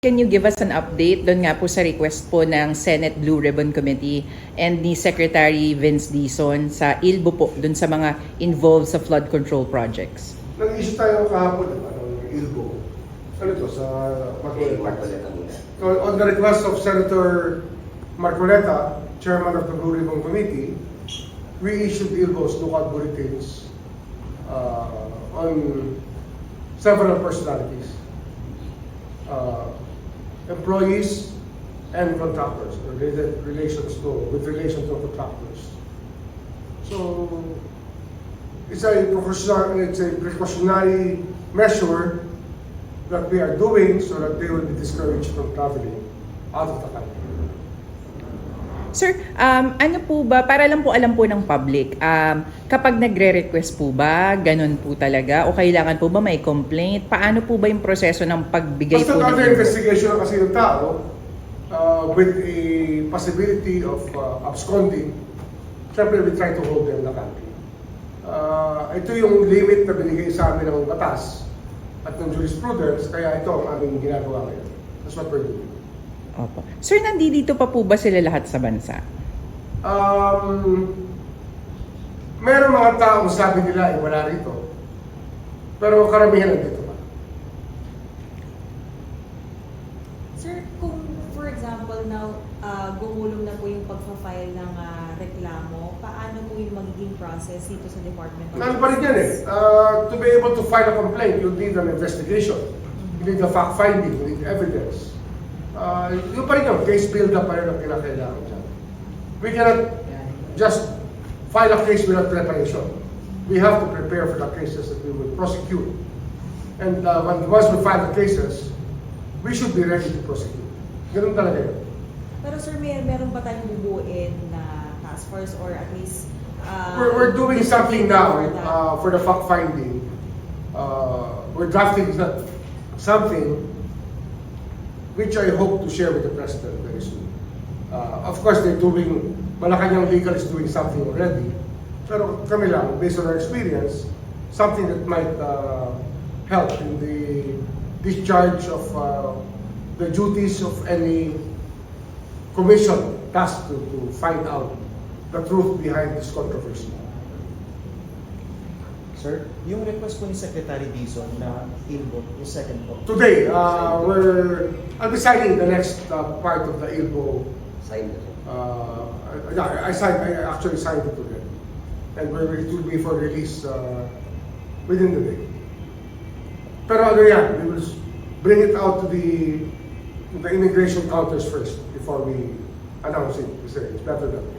Can you give us an update doon nga po sa request po ng Senate Blue Ribbon Committee and ni Secretary Vince Dizon sa ILBO po doon sa mga involved sa flood control projects? Nag-issue tayo kahapon ng ILBO. Ano to? Sa Marcoleta. On the request of Senator Marcoleta, Chairman of the Blue Ribbon Committee, we issued ILBO's lookout bulletins on several personalities. Employees and contractors, with relation to contractors. So it's a precautionary measure that we are doing so that they will be discouraged from traveling out of the country. Sir, ano po ba, para lang po alam po ng public, kapag nagre-request po ba, ganun po talaga, o kailangan po ba may complaint? Paano po ba yung proseso ng pagbigay po ng under investigation kasi yung tao, with a possibility of absconding, syempre we try to hold them in the country. Ito yung limit na binigay sa amin ng batas at ng jurisprudence, kaya ito ang aming ginagawa ngayon. That's what we're doing. Opo. Sir, nandito pa po ba sila lahat sa bansa? Meron mga taong sabi nila ay wala rito. Pero karamihan nandito pa. Sir, kung for example now gumulong na po yung pagpa-file ng reklamo, paano po yung magiging process dito sa Department of Ano pa rin yan eh. To be able to file a complaint, you need an investigation. You need a fact-finding, you need evidence. Yung pa rin yung case build-up pa rin ang kinakailangan dyan. We cannot just file a case without preparation. We have to prepare for the cases that we will prosecute. And once we file the cases, we should be ready to prosecute. Ganun talaga yun. Pero sir, meron ba tayong bubuin na task force or at least We're doing something now for the fact-finding. We're drafting something which I hope to share with the President very soon. Of course, Malacanang Legal is doing something already. Pero kami lang, based on our experience, something that might help in the discharge of the duties of any commission tasked to find out the truth behind this controversy. Sir, yung request po ni Secretary Dizon na ILBO, yung second po. Today, I'll be signing the next part of the ILBO. Sign na. I actually signed it today. And it will be for release within the day. Pero ano yan, we will bring it out to the immigration counters first before we announce it. It's better that way.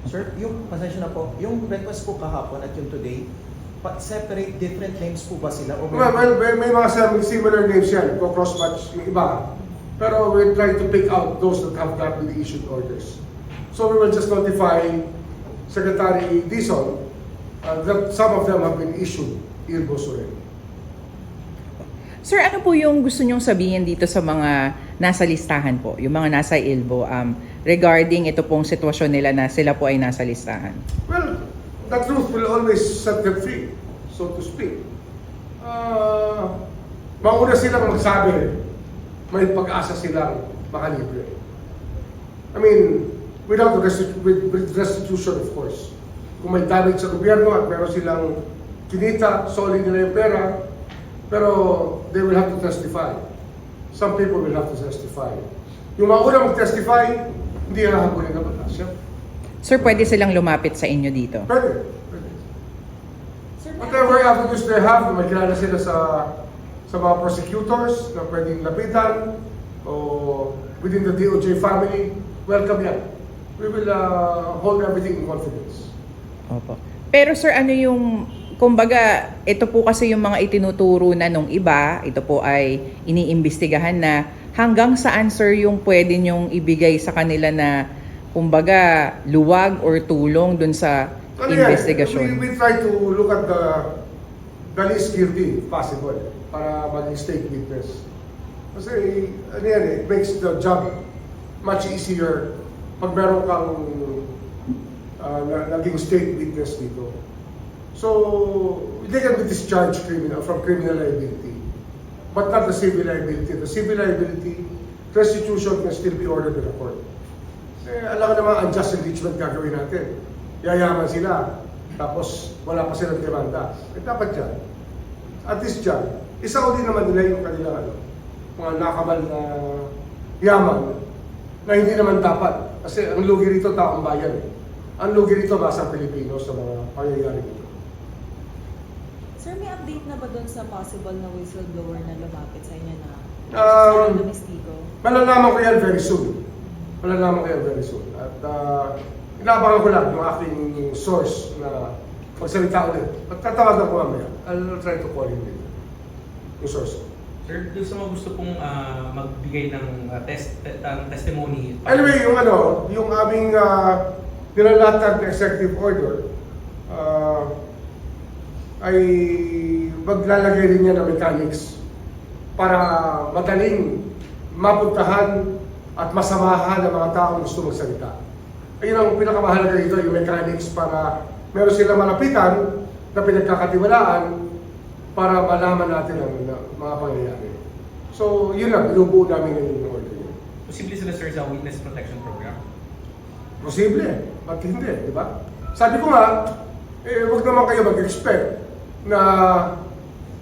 Sir, yung pasensya na po, yung request po kahapon at yung today, separate different names po ba sila? O Well, may mga similar names yan, cross-match yung iba. Pero we're trying to pick out those that have gotten the issued orders. So we will just notify Secretary Dizon that some of them have been issued ILBOs already. Sir, ano po yung gusto nyong sabihin dito sa mga nasa listahan po, yung mga nasa ILBO, regarding ito pong sitwasyon nila na sila po ay nasa listahan? Well, the truth will always set them free, so to speak. Mauna silang magsabi, may pag-asa silang makalibre. I mean, with restitution, of course. Kung may damage sa gobyerno at meron silang kinita, solid nila yung pera, pero they will have to testify. Some people will have to testify. Yung mauna mag-testify, hindi hahabulin na batas. Sir, pwede silang lumapit sa inyo dito? Pwede. Sir, Whatever avenues they have, may kilala sila sa mga prosecutors na pwedeng lapitan o within the DOJ family, welcome yan. We will hold everything in confidence. Opo. Pero sir, ano yung, kumbaga, ito po kasi yung mga itinuturo na nung iba, ito po ay iniimbestigahan na hanggang saan sir yung pwede nyong ibigay sa kanila na kumbaga luwag or tulong dun sa investigasyon? We try to look at the least guilty if possible para maging state witness. Kasi ano yan it makes the job much easier pag meron kang naging state witness dito. So they can be discharged from criminal liability, but not the civil liability. The civil liability restitution can still be ordered by the court. Alam ko naman, unjust enrichment gagawin natin. Yayaman sila, tapos wala pa silang demanda. Dapat dyan. At least dyan, isauli naman nila yung kanilang mga nakabal na yaman na hindi naman dapat. Kasi ang lugi rito taong bayan. Ang lugi rito masang Pilipino sa mga pangyayari dito. Sir, may update na ba doon sa possible na whistleblower na lumapit sa inyo na domestigo? Malalaman ko yan very soon. Malalaman ko yan very soon. At inaabangan ko lang yung aking source na magsalita ulit. At tatawagan ko mamaya. I'll try to call him later. Yung source. Sir, doon sa mga gusto pong magbigay ng testimony. Anyway, yung aming nilalatag na executive order, ay maglalagay rin niya ng mechanics para madaling mapuntahan at masamahan ng mga taong gusto magsalita. Ayun ang pinakamahalaga dito, yung mechanics para meron silang malapitan na pinagkakatiwalaan para malaman natin ang mga pangyayari. So, yun lang, binubuo namin ngayon yung order yun. Posible sila, sir, sa witness protection program? Posible, ba't hindi, di ba? Sabi ko nga, huwag naman kayo mag-expect na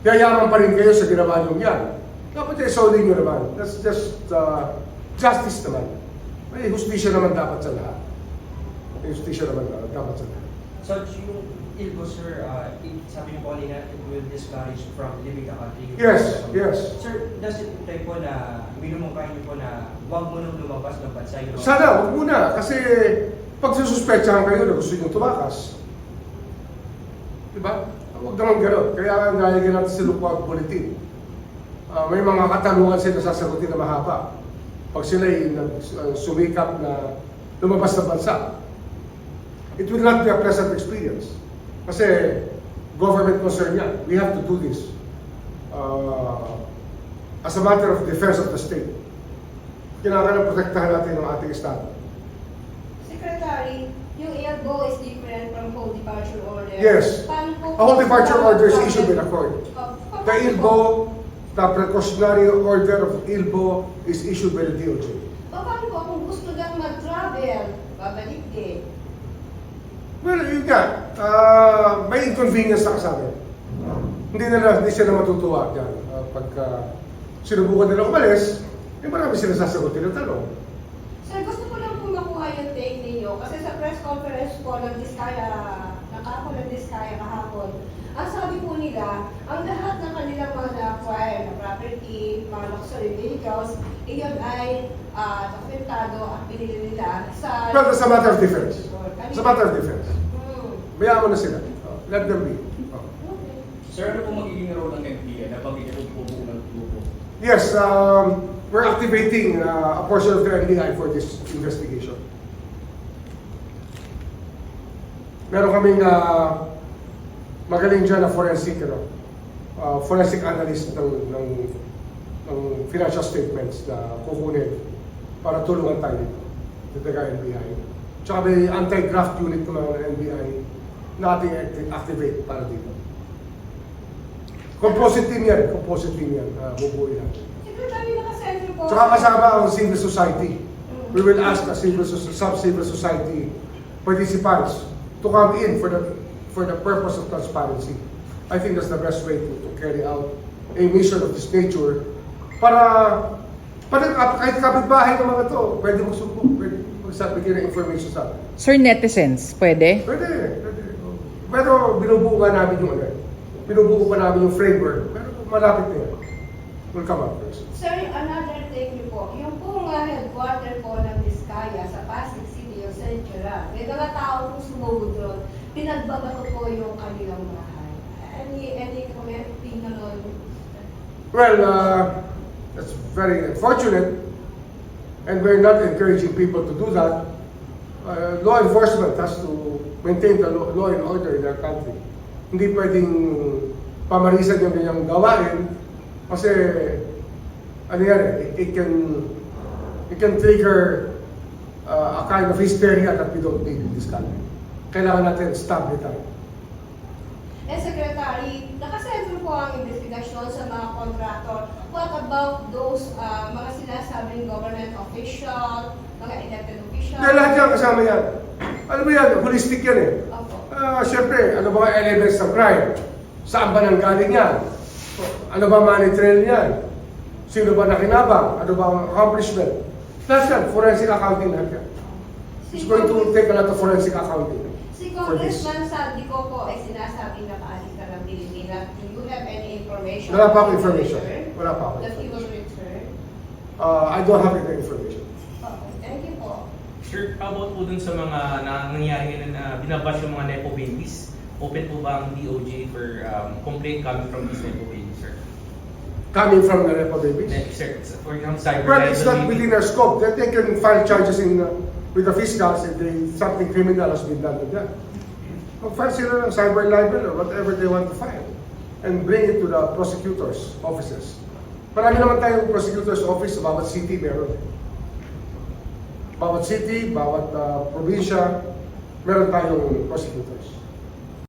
yayaman pa rin kayo sa ginawa nyo yan. Dapat i-solve nyo naman. That's just justice naman. May hustisya naman dapat sa lahat. May hustisya naman dapat sa lahat. So, yung ILGO, sir, sabi niyo po kanina, it will discourage from leaving the country. Yes, yes. Sir, does it imply po na, minumungkahin niyo po na huwag mo nang lumabas ng bansa yung... Sana, huwag muna. Kasi pag sususpetsahan kayo na gusto nyo tumakas. Diba? Huwag naman gano'n. Kaya nga nalagyan natin si Lupag Bulletin. May mga katanungan sila sasagutin na mahaba. Pag sila'y sumikap na lumabas ng bansa, it will not be a pleasant experience. Kasi government concern yan. We have to do this as a matter of defense of the state. Kailangan protektahan natin ang ating Estado. Secretary, yung ILGO is different from whole departure order. Yes. A whole departure order is issued by the court. The ILBO, the precautionary order of ILBO is issued by the DOJ. Paano po kung gusto lang mag-travel, babalik din? Well, yun nga, may inconvenience na kasama. Hindi sila matutuwa dyan. Pagka sinubukan nila umalis, marami sila sasagutin ng tanong. Sir, gusto ko lang po makuha yung take ninyo kasi sa press conference po ng Diskaya kahapon, ang sabi po nila, ang lahat ng kanilang mga na-acquire na property, mga luxury vehicles, iyon ay dokumentado at binili nila sa... Well, it's a matter of defense. It's a matter of defense. Bayaan mo na sila. Let them be. Okay. Sir, ano po magiging role ng NBI na pag-iipon po ng grupo? Yes, we're activating a portion of the NBI for this investigation. Meron kaming magaling dyan na forensic analyst ng financial statements na kukunin para tulungan tayo dito. Dito ka NBI. Tsaka may anti-graft unit naman ng NBI na ating activate para dito. Composite team yan. Bubuoy natin. Secretary, nakasentro po. Tsaka kasama ang civil society. We will ask the sub-civil society participants to come in for the purpose of transparency. I think that's the best way to carry out a mission of this nature para kahit kapitbahay ng mga to, pwede magsumbong, pwede magbigay ng information sa atin. Sir, netizens, pwede? Pwede. Pero binubuo nga namin yung binubuo pa namin yung framework. Pero malapit na yan. We'll come up first. Sir, another thing niyo po, yung pong headquarter po ng Diskaya sa Pasig City o Central, may mga tao po sumugod doon, pinagbabato po yung kanilang bahay. Any comment, opinion on? Well, that's very unfortunate, and we're not encouraging people to do that. Law enforcement has to maintain the law and order in our country. Hindi pwedeng pamarisan yung kanyang gawain kasi ano yan, it can trigger a kind of hysteria that we don't need in this country. Kailangan natin stable tayo. Secretary, nakasentro po ang investigasyon sa mga kontraktor what about those mga sinasabing government official, mga elected official? Kaya lahat yan kasama yan. Ano ba yan? Holistic yan eh. Opo. Siyempre, ano ba ang elements ng crime? Saan ba nanggaling yan? Ano ba money trail yan? Sino ba nakinabang? Ano ba ang accomplishment? Lahat yan, forensic accounting lahat yan. It's going to take a lot of forensic accounting. Si for this. Congressman Saldico po ay sinasabing nakaalis ka ng Pilipinas. Do you have any information? Wala pa akong that information. return? Wala pa akong That he will information. return? I don't have any information. Okay, thank you po. Sir, how about po dun sa mga nangyayari ngayon na binabash yung mga Nepo babies? Open po ba ang DOJ for complaint coming from these Nepo babies, sir? Coming from the Repo Babies. Sir, for example, cyber Well, it's not libel. within our scope. They can file charges with the fiscals if something criminal has been done to them. Mag-file sila ng cyber libel or whatever they want to file and bring it to the prosecutor's offices. Marami naman tayong prosecutor's office sa bawat city meron. Bawat city, bawat probinsya, meron tayong prosecutors.